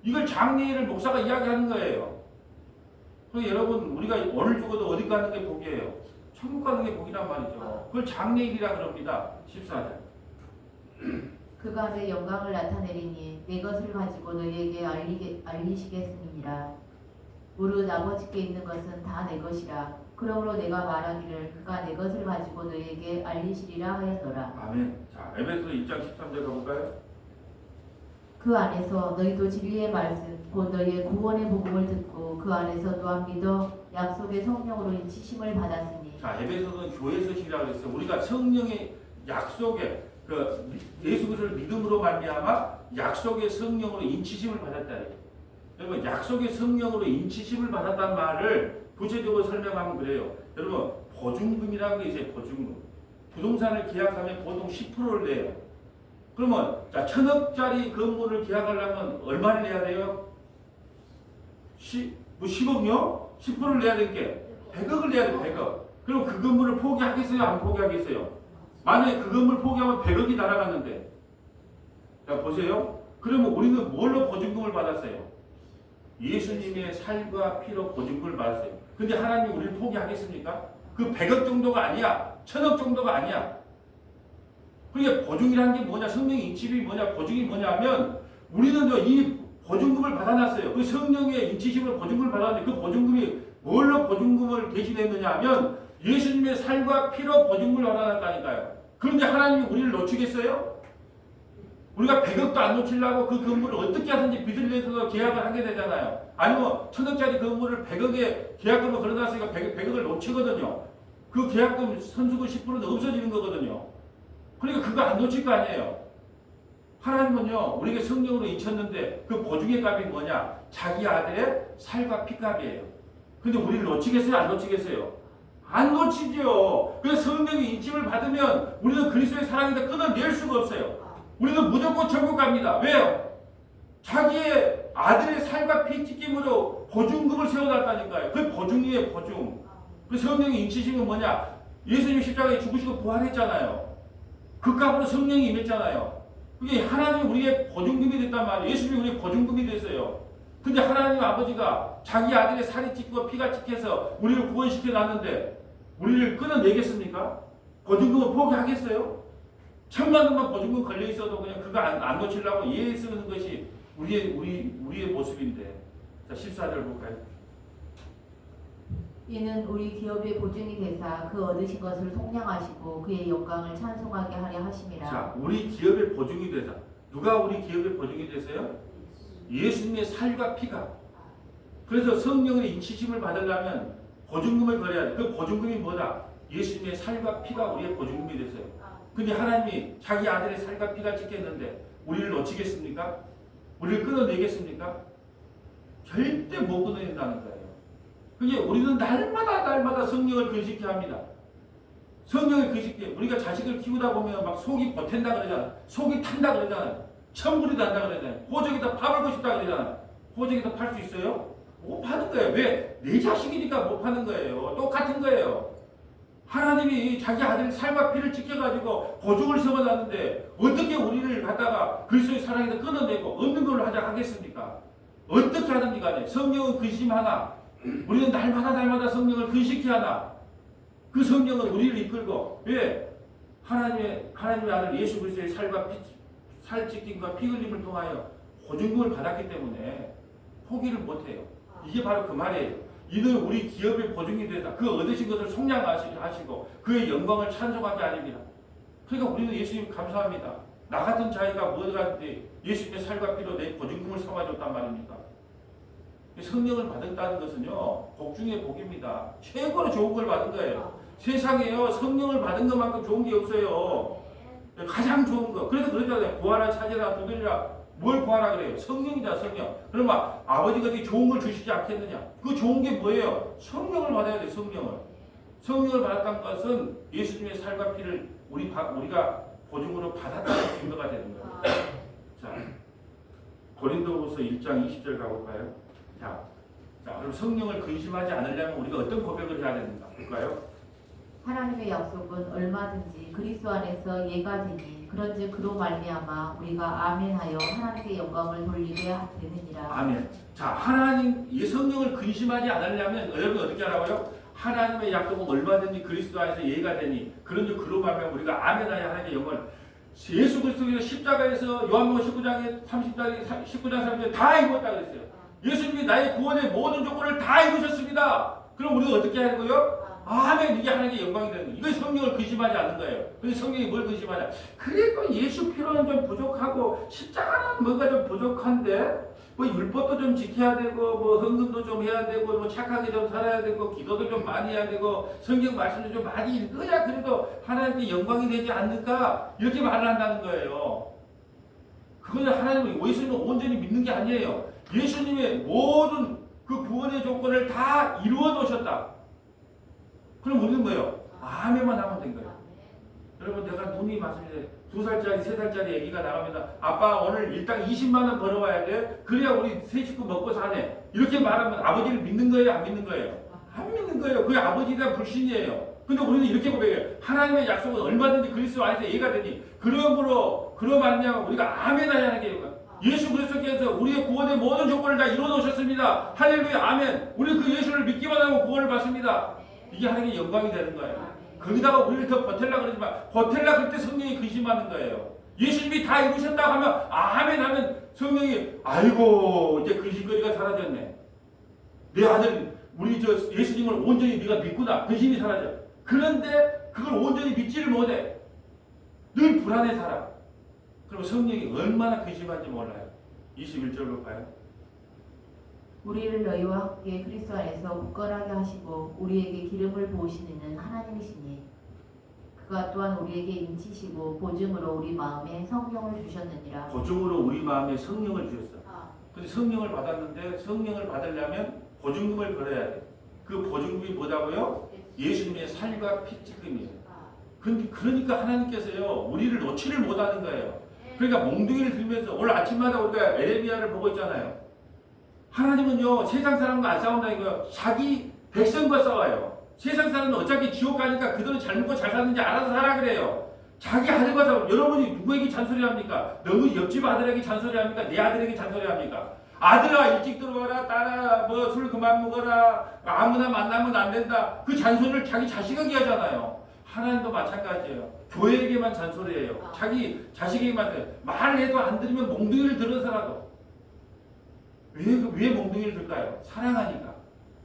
이걸 장래일을 목사가 이야기하는 거예요. 그래서 여러분, 우리가 오늘 죽어도 어디 가는 게 복이에요? 천국 가는 게 복이란 말이죠. 그걸 장래일이라 그럽니다. 14절.
그가 내 영광을 나타내리니 내 것을 가지고 너희에게 알리시겠음이니라. 무릇 아버지께 있는 것은 다 내 것이라. 그러므로 내가 말하기를 그가 내 것을 가지고 너희에게 알리시리라 하였노라.
아멘. 자, 에베소 2장 13절 가볼까요?
그 안에서 너희도 진리의 말씀 곧 너희의 구원의 복음을 듣고 그 안에서 또한 믿어 약속의 성령으로 인치심을 받았으니.
자, 에베소는 교회 소식이라고 했어요. 우리가 성령의 약속에 예수 그리스도를 믿음으로 말미암아 약속의 성령으로 인치심을 받았다. 여러분, 약속의 성령으로 인치심을 받았다는 말을 구체적으로 설명하면 그래요. 여러분, 보증금이라는 게 있어요. 보증금. 부동산을 계약하면 보통 10%를 내요. 그러면 자, 1,000억짜리 건물을 계약하려면 얼마를 내야 돼요? 10억요? 10%를 내야 될 게 100억을 내야 돼요. 100억. 그럼 그 건물을 포기하겠어요? 안 포기하겠어요? 만약에 그 건물 포기하면 100억이 날아갔는데, 자 보세요. 그러면 우리는 뭘로 보증금을 받았어요? 예수님의 살과 피로 보증금을 받았어요. 근데 하나님이 우리를 포기하겠습니까? 그 100억 정도가 아니야. 1,000억 정도가 아니야. 그러니까 보증이라는 게 뭐냐? 성령의 인치심이 뭐냐? 보증이 뭐냐면 우리는 이미 보증금을 받아놨어요. 그 성령의 인치심으로 보증금을 받았는데 그 보증금이 뭘로 보증금을 대신했느냐 하면 예수님의 살과 피로 보증금을 받아놨다니까요. 그런데 하나님이 우리를 놓치겠어요? 우리가 100억도 안 놓치려고 그 건물을 어떻게 하든지 빚을 내서 계약을 하게 되잖아요. 아니면 1,000억짜리 건물을 100억에 계약금을 걸어놨으니까 100억을 놓치거든요. 그 계약금 선수금 10%는 없어지는 거거든요. 그러니까 그거 안 놓칠 거 아니에요. 하나님은요, 우리에게 성령으로 인쳤는데 그 보증의 값이 뭐냐? 자기 아들의 살과 피값이에요. 근데 우리를 놓치겠어요? 안 놓치겠어요? 안 놓치죠. 그래서 성령의 인침을 받으면 우리는 그리스도의 사랑에서 끊어낼 수가 없어요. 우리는 무조건 천국 갑니다. 왜요? 자기의 아들의 살과 피 찢김으로 보증금을 세워놨다니까요. 그 보증이에요, 보증. 그 성령의 인치심은 뭐냐? 예수님 십자가에 죽으시고 부활했잖아요. 그 값으로 성령이 임했잖아요. 그게 하나님이 우리의 보증금이 됐단 말이에요. 예수님이 우리의 보증금이 됐어요. 근데 하나님 아버지가 자기 아들의 살이 찢고 피가 찢겨서 우리를 구원시켜 놨는데 우리를 끊어내겠습니까? 보증금을 포기하겠어요? 1,000만 원만 보증금 걸려 있어도 그냥 그거 안 놓치려고 예에 쓰는 것이 우리의 모습인데. 자, 14절 볼까요?
이는 우리 기업의 보증이 되사 그 얻으신 것을 속량하시고 그의 영광을 찬송하게 하려 하심이라.
자, 우리 기업의 보증이 되사. 누가 우리 기업의 보증이 되세요? 예수님의 살과 피가. 그래서 성령의 인치심을 받으려면 보증금을 걸어야 돼. 그 보증금이 뭐다? 예수님의 살과 피가 우리의 보증금이 됐어요. 근데 하나님이 자기 아들의 살과 피가 찍혔는데 우리를 놓치겠습니까? 우리를 끊어내겠습니까? 절대 못 끊어낸다는 거예요. 그게 우리는 날마다 성령을 근식케 합니다. 성령을 근식케. 우리가 자식을 키우다 보면 막 속이 보탠다 그러잖아요. 속이 탄다 그러잖아요. 천불이 난다 그러잖아요. 호적에다 파고 싶다 그러잖아요. 호적에다 팔 수 있어요? 못 파는 거예요. 왜? 내 자식이니까 못 파는 거예요. 똑같은 거예요. 하나님이 자기 아들 살과 피를 지켜가지고 보증을 세워놨는데 어떻게 우리를 갖다가 그리스도의 사랑에서 끊어내고 없는 걸로 하자 하겠습니까? 어떻게 하든지 간에 성령은 근심하나 우리는 날마다 성령을 근식케 하나 그 성령은 우리를 이끌고 왜? 하나님의 아들 예수 그리스도의 살과 살 찢김과 피 흘림을 통하여 보증금을 받았기 때문에 포기를 못해요. 이게 바로 그 말이에요. 이는 우리 기업의 보증이 되다. 그 얻으신 것을 속량하시고 그의 영광을 찬송하게 아닙니다. 그러니까 우리는 예수님 감사합니다. 나 같은 자기가 뭐가 예수님의 살과 피로 내 보증금을 삼아줬단 말입니까? 성령을 받았다는 것은요, 복 중에 복입니다. 최고로 좋은 걸 받은 거예요. 세상에요, 성령을 받은 것만큼 좋은 게 없어요. 가장 좋은 거. 그래서 그러잖아요. 구하라, 찾으라, 두드리라. 뭘 구하라 그래요? 성령이다, 성령. 그러면 아버지가 되게 좋은 걸 주시지 않겠느냐? 그 좋은 게 뭐예요? 성령을 받아야 돼, 성령을. 성령을 받았다는 것은 예수님의 살과 피를 우리가 보증으로 받았다는 증거가 되는 거예요. 자, 고린도후서 1장 20절 가볼까요? 자, 그럼 성령을 근심하지 않으려면 우리가 어떤 고백을 해야 되는가 볼까요?
하나님의 약속은 얼마든지 그리스도 안에서 예가 되니 그런즉 그로 말미암아 우리가 아멘하여 하나님께 영광을 돌리게 되느니라.
아멘. 자, 하나님 이 성령을 근심하지 않으려면 여러분 어떻게 하라고요? 하나님의 약속은 얼마든지 그리스도 안에서 예가 되니 그런즉 그로 말미암아 우리가 아멘하여 하나님께 영광을. 예수 그리스도께서 십자가에서 요한복음 19장 30절 다 이루었다 그랬어요. 예수님이 나의 구원의 모든 조건을 다 이루셨습니다. 그럼 우리가 어떻게 하는 거예요? 아멘. 이게 하나님께 영광이 되는 거예요. 이거 성령을 근심하지 않는 거예요. 근데 성령이 뭘 근심하냐? 그래도 예수 피로는 좀 부족하고 십자가는 뭔가 좀 부족한데 뭐 율법도 좀 지켜야 되고 뭐 헌금도 좀 해야 되고 뭐 착하게 좀 살아야 되고 기도도 좀 많이 해야 되고 성경 말씀도 좀 많이 읽어야 그래도 하나님께 영광이 되지 않을까? 이렇게 말을 한다는 거예요. 그거는 하나님을 예수님을 온전히 믿는 게 아니에요. 예수님의 모든 그 구원의 조건을 다 이루어 놓으셨다. 그럼 우리는 뭐예요? 아멘만 하면 된 거예요. 여러분 내가 눈이 맞습니다. 2살짜리 3살짜리 애기가 나갑니다. 아빠 오늘 일당 20만 원 벌어와야 돼. 그래야 우리 세 식구 먹고 사네. 이렇게 말하면 아버지를 믿는 거예요? 안 믿는 거예요? 안 믿는 거예요. 그게 아버지에 대한 불신이에요. 근데 우리는 이렇게 고백해요. 하나님의 약속은 얼마든지 그리스도 안에서 예가 되니 그러므로 그로 말미암아 우리가 아멘하야 하는 게 예수 그리스도께서 우리의 구원의 모든 조건을 다 이루어 놓으셨습니다. 할렐루야 아멘. 우리 그 예수를 믿기만 하면 구원을 받습니다. 이게 하나님의 영광이 되는 거예요. 거기다가 우리를 더 버텔라 그러지만 버텔라 그럴 때 성령이 근심하는 거예요. 예수님이 다 이루셨다고 하면 아멘 하면 성령이 아이고 이제 근심거리가 사라졌네. 내 아들 우리 저 예수님을 온전히 네가 믿구나. 근심이 사라져. 그런데 그걸 온전히 믿지를 못해. 늘 불안해 살아. 그럼 성령이 얼마나 근심한지 몰라요. 21절 볼까요?
우리를 너희와 함께 그리스도 안에서 굳건하게 하시고 우리에게 기름을 부으신 이는 하나님이시니 그가 또한 우리에게 인치시고 보증으로 우리 마음에 성령을 주셨느니라.
보증으로 우리 마음에 성령을 주셨어. 근데 성령을 받았는데 성령을 받으려면 보증금을 걸어야 돼. 그 보증금이 뭐다고요? 예수님의 살과 피찍음이에요. 그러니까 하나님께서요 우리를 놓지를 못하는 거예요. 그러니까 몽둥이를 들면서 오늘 아침마다 우리가 에레미야를 보고 있잖아요. 하나님은요 세상 사람과 안 싸운다니까요. 자기 백성과 싸워요. 세상 사람은 어차피 지옥 가니까 그들은 잘 먹고 잘 사는지 알아서 살아 그래요. 자기 아들과 싸워. 여러분이 누구에게 잔소리합니까? 너무 옆집 아들에게 잔소리합니까? 내 아들에게 잔소리합니까? 아들아 일찍 들어와라. 딸아 뭐 술 그만 먹어라. 아무나 만나면 안 된다. 그 잔소리를 자기 자식에게 하잖아요. 하나님도 마찬가지예요. 교회에게만 잔소리해요. 자기 자식에게만 말해도 안 들으면 몽둥이를 들어서라도. 왜 몽둥이를 들까요? 사랑하니까.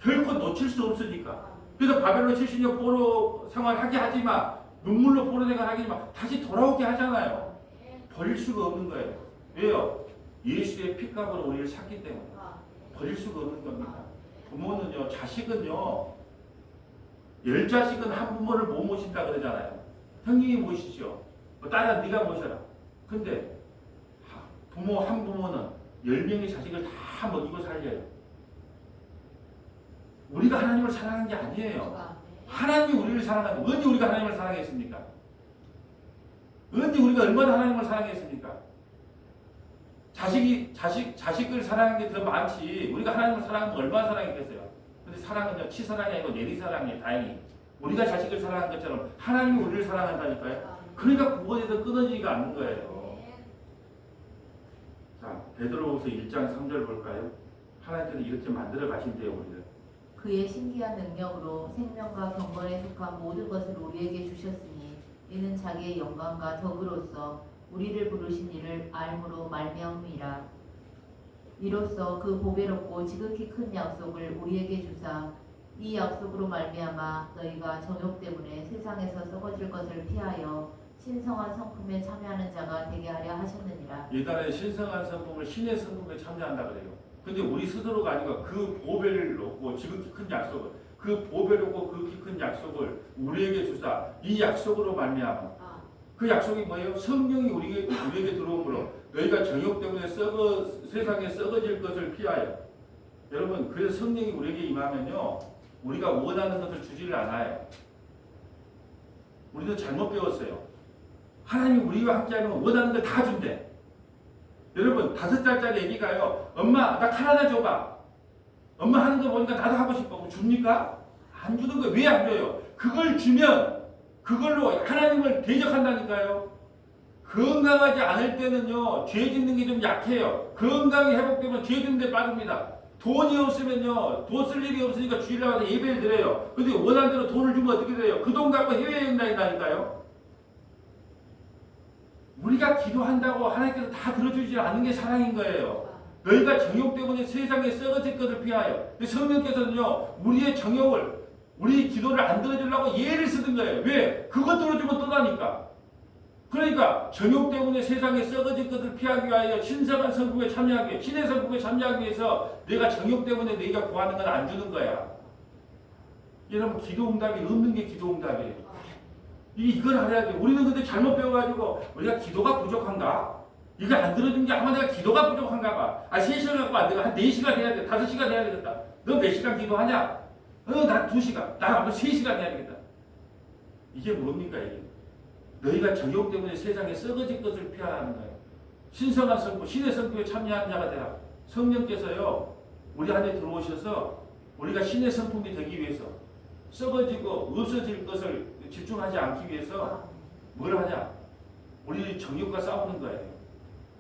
결코 놓칠 수 없으니까. 그래서 바벨론 70년 포로 생활 하게 하지만 눈물로 포로 생활 하지만 다시 돌아오게 하잖아요. 버릴 수가 없는 거예요. 왜요? 예수의 피값으로 우리를 샀기 때문에. 버릴 수가 없는 겁니다. 부모는요, 자식은요, 10자식은 한 부모를 못 모신다 그러잖아요. 형님이 모시죠. 딸아 네가 모셔라. 근데 부모 한 부모는 10명의 자식을 다 먹이고 살려요. 우리가 하나님을 사랑하는 게 아니에요. 하나님이 우리를 사랑하는 언제 우리가 하나님을 사랑했습니까? 언제 우리가 얼마나 하나님을 사랑했습니까? 자식을 사랑하는 게 더 많지. 우리가 하나님을 사랑하면 얼마나 사랑했겠어요? 근데 사랑은요, 치사랑이 아니고 내리사랑이에요, 다행히. 우리가 자식을 사랑한 것처럼 하나님이 우리를 사랑한다니까요. 그러니까 구원에서 끊어지지가 않는 거예요. 자, 베드로후서 1장 3절 볼까요? 하나님께서 이렇게 만들어 가신대요, 우리를.
그의 신기한 능력으로 생명과 경건에 속한 모든 것을 우리에게 주셨으니 이는 자기의 영광과 덕으로서 우리를 부르신 이를 알므로 말미암음이라. 이로써 그 보배롭고 지극히 큰 약속을 우리에게 주사 이 약속으로 말미암아 너희가 정욕 때문에 세상에서 썩어질 것을 피하여 신성한 성품에 참여하는 자가 되게 하려 하셨느니라.
예단에 신성한 성품을 신의 성품에 참여한다 그래요. 근데 우리 스스로가 아니고 그 보배를 놓고 지극히 큰 약속을, 그 보배롭고 극히 큰 약속을 우리에게 주사 이 약속으로 말미암아. 그 약속이 뭐예요? 성령이 우리에게 들어오므로 너희가 정욕 때문에 세상에 썩어질 것을 피하여. 여러분, 그래서 성령이 우리에게 임하면요, 우리가 원하는 것을 주지를 않아요. 우리도 잘못 배웠어요. 하나님이 우리와 함께하면 원하는 걸 다 준대. 여러분 5살짜리 애기가요. 엄마 나 칼 하나 줘봐. 엄마 하는 거 보니까 나도 하고 싶어. 줍니까? 안 주는 거예요. 왜 안 줘요? 그걸 주면 그걸로 하나님을 대적한다니까요. 건강하지 않을 때는요. 죄 짓는 게 좀 약해요. 건강이 회복되면 죄 짓는 데 빠릅니다. 돈이 없으면요. 돈 쓸 일이 없으니까 주일에 와서 예배를 드려요. 근데 원한대로 돈을 주면 어떻게 돼요? 그 돈 갖고 해외여행 다닌다니까요. 우리가 기도한다고 하나님께서 다 들어주지 않는 게 사랑인 거예요. 너희가 정욕 때문에 세상에 썩어질 것을 피하여. 성령께서는요. 우리의 정욕을 우리 기도를 안 들어주려고 예를 쓰는 거예요. 왜? 그것 들어주면 떠나니까. 그러니까 정욕 때문에 세상에 썩어질 것을 피하기 위하여 신성한 성품에 참여하기 위해 신의 성품에 참여하기 위해서 내가 정욕 때문에 너희가 구하는 건 안 주는 거야. 여러분 기도 응답이 없는 게 기도 응답이에요. 이걸 알아야 돼. 우리는 근데 잘못 배워가지고 우리가 기도가 부족한가? 이거 안 들어준 게 아마 내가 기도가 부족한가 봐. 3시간 갖고 안 되고 한 4시간 해야 돼. 5시간 해야 되겠다. 너 몇 시간 기도하냐? 나 2시간. 나 아무튼 3시간 해야 되겠다. 이게 뭡니까 이게? 너희가 정욕 때문에 세상에 썩어질 것을 피하는 거예요. 신성한 성품, 신의 성품에 참여하는 자가 되라. 성령께서요, 우리 안에 들어오셔서 우리가 신의 성품이 되기 위해서 썩어지고 없어질 것을 집중하지 않기 위해서 뭘 하냐? 우리 정욕과 싸우는 거예요.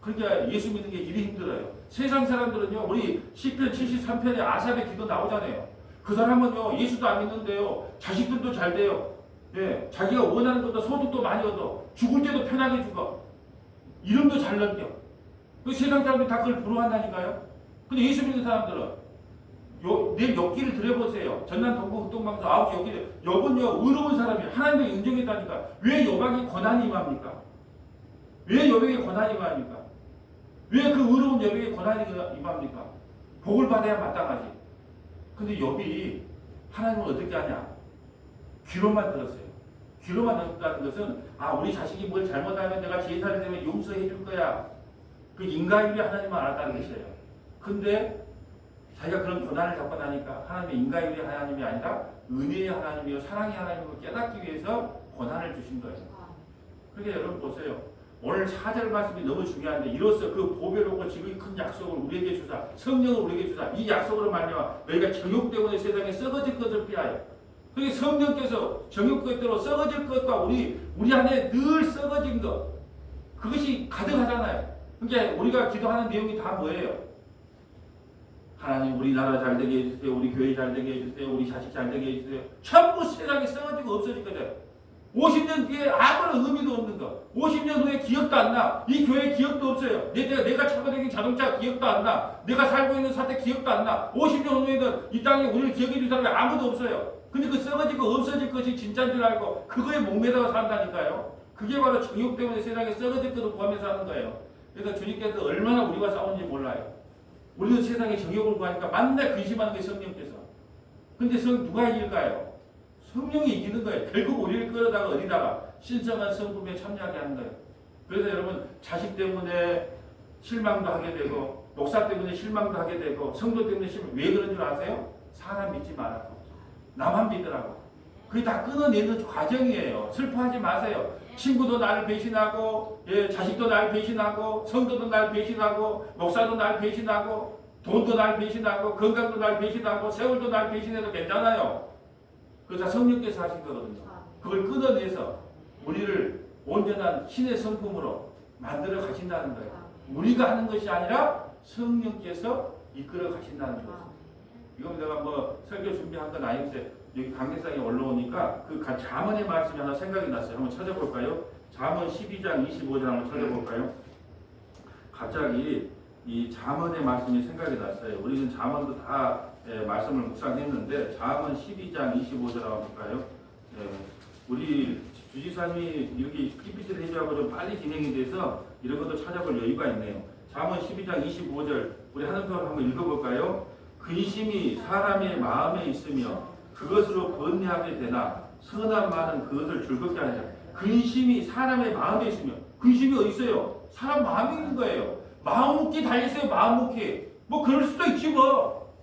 그러니까 예수 믿는 게 일이 힘들어요. 세상 사람들은요, 우리 시편 73편에 아삽의 기도 나오잖아요. 그 사람은요, 예수도 안 믿는데요, 자식들도 잘 돼요. 예, 자기가 원하는 것도 소득도 많이 얻어. 죽을 때도 편하게 죽어. 이름도 잘 넘겨. 그 세상 사람들이 다 그걸 부러워한다니까요. 근데 예수 믿는 사람들은 내 엽기를 들여보세요. 전남 동부 흑동방송 9시 엽기를. 엽은요, 의로운 사람이 하나님을 인정했다니까. 왜 엽에게 권한이 임합니까? 왜 엽에게 권한이 임합니까? 왜 그 의로운 엽에게 권한이 임합니까? 복을 받아야 마땅하지. 근데 엽이 하나님을 어떻게 하냐? 귀로만 들었어요. 귀로만 들었다는 것은 우리 자식이 뭘 잘못하면 내가 제사를 되면 용서해 줄 거야. 그 인과율이 하나님을 알았다는 것이에요. 근데 자기가 그런 권한을 잡고 나니까 하나님의 인과율이 하나님이 아니라 은혜의 하나님이요 사랑의 하나님을 깨닫기 위해서 권한을 주신 거예요. 그러니까 여러분 보세요. 오늘 4절 말씀이 너무 중요한데 이로써 그 보배롭고 지극히 큰 약속을 우리에게 주사 성령을 우리에게 주사 이 약속으로 말미암아 너희가 정욕 때문에 세상에 썩어질 것을 피하여. 그게 성령께서 정욕것대로 썩어질 것과 우리 안에 늘 썩어진 것 그것이 가득하잖아요. 그러니까 우리가 기도하는 내용이 다 뭐예요? 하나님 우리나라 잘 되게 해주세요. 우리 교회 잘 되게 해주세요. 우리 자식 잘 되게 해주세요. 전부 세상에 썩어지고 없어지거든. 50년 뒤에 아무런 의미도 없는 거. 50년 후에 기억도 안 나. 이 교회 기억도 없어요. 내가 타고 다니는 자동차 기억도 안 나. 내가 살고 있는 사태 기억도 안 나. 50년 후에는 이 땅에 우리를 기억해 줄 사람이 아무도 없어요. 근데 그 썩어지고 없어질 것이 진짜인 줄 알고 그거에 목매다가 산다니까요. 그게 바로 정욕 때문에 세상에 썩어질 것을 구하면서 하는 거예요. 그래서 주님께서 얼마나 우리와 싸우는지 몰라요. 우리는 세상에 정욕을 구하니까 만날 근심하는 게 성령께서. 근데 누가 이길까요? 성령이 이기는 거예요. 결국 우리를 끌어다가 어디다가 신성한 성품에 참여하게 하는 거예요. 그래서 여러분 자식 때문에 실망도 하게 되고 목사 때문에 실망도 하게 되고 성도 때문에 왜 그런 줄 아세요? 사람 믿지 말라고. 나만 믿으라고. 그게 다 끊어내는 과정이에요. 슬퍼하지 마세요. 친구도 나를 배신하고, 자식도 나를 배신하고, 성도도 나를 배신하고, 목사도 나를 배신하고, 돈도 나를 배신하고, 건강도 나를 배신하고, 세월도 나를 배신해도 괜찮아요. 그거 다 성령께서 하신 거거든요. 그걸 끊어내서 우리를 온전한 신의 성품으로 만들어 가신다는 거예요. 우리가 하는 것이 아니라 성령께서 이끌어 가신다는 거예요. 이건 내가 설교 준비한 건 아닌데 여기 강대상에 올라오니까 그 잠언의 말씀이 하나 생각이 났어요. 한번 찾아볼까요? 잠언 12장 25절 한번 찾아볼까요? 갑자기 이 잠언의 말씀이 생각이 났어요. 우리는 잠언도 다 말씀을 묵상했는데 잠언 12장 25절 한번 볼까요? 우리 주지사님이 이렇게 PPT를 해주하고 좀 빨리 진행이 돼서 이런 것도 찾아볼 여유가 있네요. 잠언 12장 25절 우리 하늘처럼 한번 읽어볼까요? 근심이 사람의 마음에 있으며 그것으로 번뇌하게 되나 선한 말은 그것을 즐겁게 하느냐. 근심이 사람의 마음에 있으며 근심이 어디 있어요? 사람 마음에 있는 거예요. 마음 먹기 달렸어요. 마음 먹기. 그럴 수도 있지 뭐.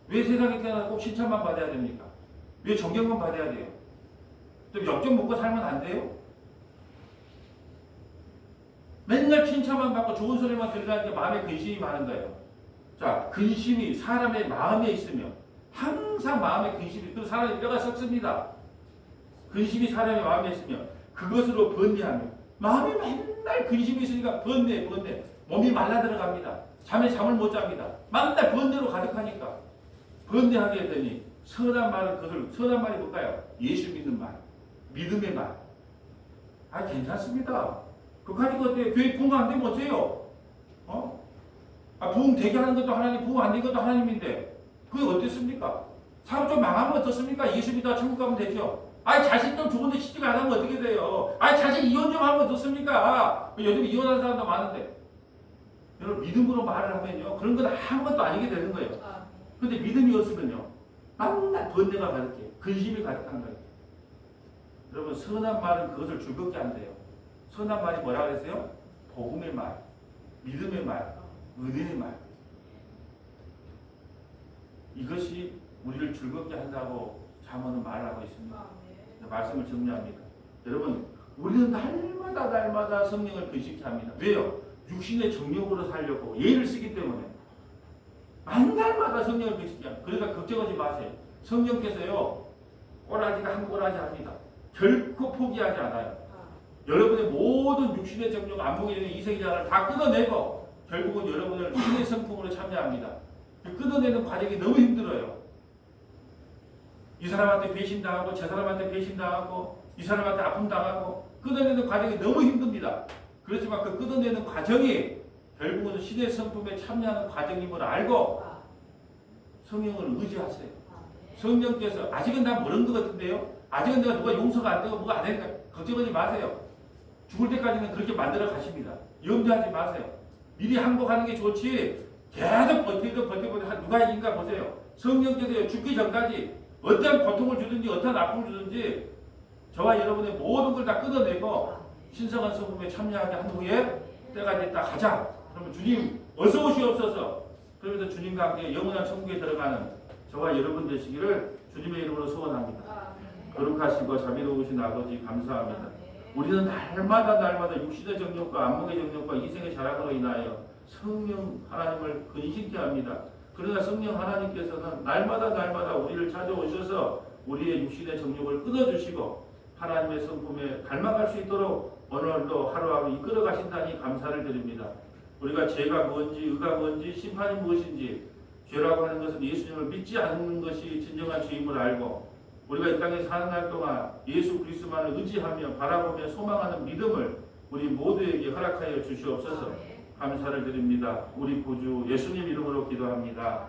왜 세상에 태어나서 꼭 칭찬만 받아야 됩니까? 왜 존경만 받아야 돼요? 좀 욕 좀 먹고 살면 안 돼요? 맨날 칭찬만 받고 좋은 소리만 들으니까 마음에 근심이 많은 거예요. 자, 근심이 사람의 마음에 있으면 항상 마음에 근심이, 그리고 사람의 뼈가 썩습니다. 근심이 사람의 마음에 있으면 그것으로 번뇌하며, 마음이 맨날 근심이 있으니까 번뇌, 몸이 말라 들어갑니다. 잠을 못 잡니다. 맨날 번뇌로 가득하니까 번뇌하게 되니 선한 말은 그것을, 선한 말이 뭘까요? 예수 믿는 말, 믿음의 말. 아, 괜찮습니다. 그거 가지고 어때요? 교회 부흥 안 되면 어째요? 부흥 되게 하는 것도 하나님, 부흥 안 되는 것도 하나님인데 그게 어땠습니까? 사람 좀 망하면 어떻습니까? 예수 믿다가 천국 가면 되죠. 자식 좀 좋은데 시집 안 하면 어떻게 돼요? 자식 이혼 좀 하면 어떻습니까? 요즘 이혼하는 사람도 많은데. 여러분, 믿음으로 말을 하면요, 그런 건 아무것도 아니게 되는 거예요. 근데 믿음이 없으면요, 맨날 번뇌가 가득해, 근심이 가득한 거예요. 여러분, 선한 말은 그것을 즐겁게 한대요. 선한 말이 뭐라 그랬어요? 복음의 말, 믿음의 말, 은혜의 말. 이것이 우리를 즐겁게 한다고 잠언은 말을 하고 있습니다. 말씀을 정리합니다. 여러분, 우리는 날마다 성령을 근심케 합니다. 왜요? 육신의 정욕으로 살려고 예를 쓰기 때문에 만날마다 성령을 근심케 합니다. 그러니까 걱정하지 마세요. 성령께서요, 꼬라지가 한 꼬라지 합니다. 결코 포기하지 않아요. 여러분의 모든 육신의 정욕, 안목의 정욕, 이성의 자를 다 끊어내고 결국은 여러분을 신의 성품으로 참여합니다. 끊어내는 과정이 너무 힘들어요. 이 사람한테 배신당하고 저 사람한테 배신당하고 이 사람한테 아픔당하고 끊어내는 과정이 너무 힘듭니다. 그렇지만 그 끊어내는 과정이 결국은 신의 성품에 참여하는 과정임을 알고 성령을 의지하세요. 성령께서 아직은 난 모르는 것 같은데요. 아직은 내가 누가 용서가 안 되고 뭐가 안 되니까 걱정하지 마세요. 죽을 때까지는 그렇게 만들어 가십니다. 염려하지 마세요. 미리 항복하는 게 좋지 계속 버티고 누가 이긴가 보세요. 성령께서 죽기 전까지 어떤 고통을 주든지 어떤 아픔을 주든지 저와 여러분의 모든 걸 다 끊어내고 신성한 성품에 참여하게 한 후에 때가 됐다 가자. 그러면 주님 어서 오시옵소서. 그러면서 주님과 함께 영원한 천국에 들어가는 저와 여러분 되시기를 주님의 이름으로 소원합니다. 거룩하시고 자비로우신 아버지 감사합니다. 우리는 날마다 육신의 정욕과 안목의 정욕과 이생의 자랑으로 인하여 성령 하나님을 근심케 합니다. 그러나 성령 하나님께서는 날마다 우리를 찾아오셔서 우리의 육신의 정욕을 끊어주시고 하나님의 성품에 닮아갈 수 있도록 오늘도 하루하루 이끌어 가신다니 감사를 드립니다. 우리가 죄가 뭔지 의가 뭔지 심판이 무엇인지 죄라고 하는 것은 예수님을 믿지 않는 것이 진정한 죄임을 알고 우리가 이 땅에 사는 날 동안 예수 그리스도만을 의지하며 바라보며 소망하는 믿음을 우리 모두에게 허락하여 주시옵소서. 감사를 드립니다. 우리 구주 예수님 이름으로 기도합니다.